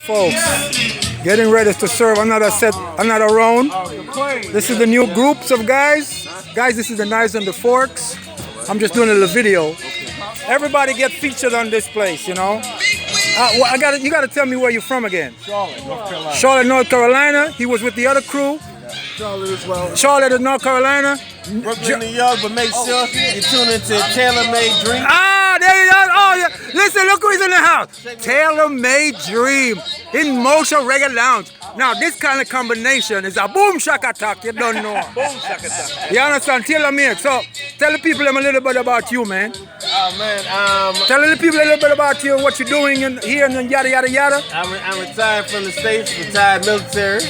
Folks, getting ready to serve another round. This is the new groups of guys. Guys, this is the knives and the forks. I'm just doing a little video. Everybody get featured on this place, you know. You gotta tell me where you're from again. Charlotte, North Carolina. Charlotte, North Carolina. He was with the other crew. Charlotte as well. Charlotte, North Carolina. Brooklyn, New York, but make sure you tune into Tailor Made Dream. Ah, there you go. Oh, yeah. Listen, look who's in the house. Tailor Made Dream in Mosha'S Reggae Lounge. Now, this kind of combination is a boom shaka attack. You don't know. Boom shaka attack. You understand? Tailor Made. So, tell the people a little bit about you, man. Oh man, Tell the people a little bit about you, what you're doing here, and yada yada yada. I'm retired from the States, retired military.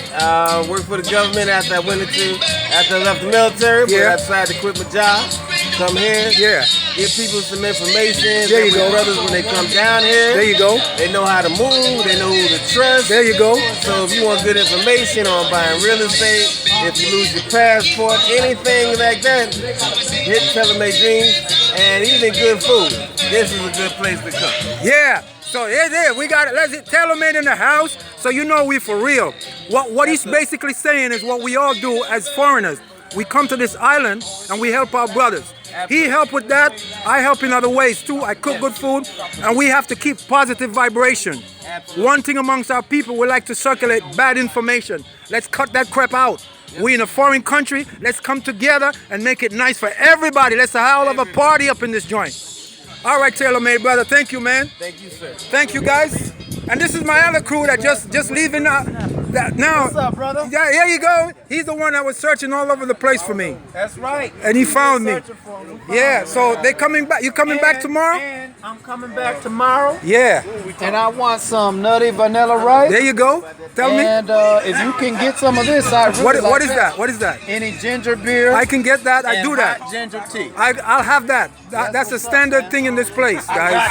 Worked for the government after I left the military. Yeah. But I decided to quit my job. Come here. Yeah. Give people some information. There you go. Brothers, when they come down here, There you go. they know how to move. They know who to trust. There you go. So if you want good information on buying real estate, if you lose your passport, anything like that, hit Tailor Made Dreams, and even good food. This is a good place to come. Yeah. So here's it. We got it. Let's hit Tailor Made in the house. So you know we for real. What he's basically saying is what we all do as foreigners. We come to this island and we help our brothers. He helped with that. I help in other ways too. I cook good food, and we have to keep positive vibration. One thing amongst our people, we like to circulate bad information. Let's cut that crap out. We in a foreign country. Let's come together and make it nice for everybody. Let's have a party up in this joint. All right, Tailor Made brother. Thank you, man. Thank you, sir. Thank you, guys. And this is my other crew that just leaving now. What's up, brother? Yeah, here you go. He's the one that was searching all over the place for me. That's right. And he found me. Yeah, so they coming back. You coming back tomorrow? And I'm coming back tomorrow. Yeah. And I want some nutty vanilla rice. There you go. Tell me. And if you can get some of this, I really What like is that? What is that? Any ginger beer. I can get that. I and do that. hot ginger tea. I'll have that. That's a standard thing in this place, guys.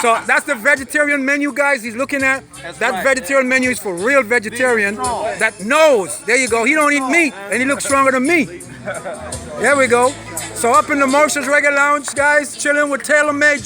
So that's the vegetarian menu, guys. He's looking at. That vegetarian menu is for real vegetarian that knows. There you go. He don't eat meat, and he looks stronger than me. There we go. So up in the Mosha'S Reggae Lounge, guys, chilling with Tailor Made.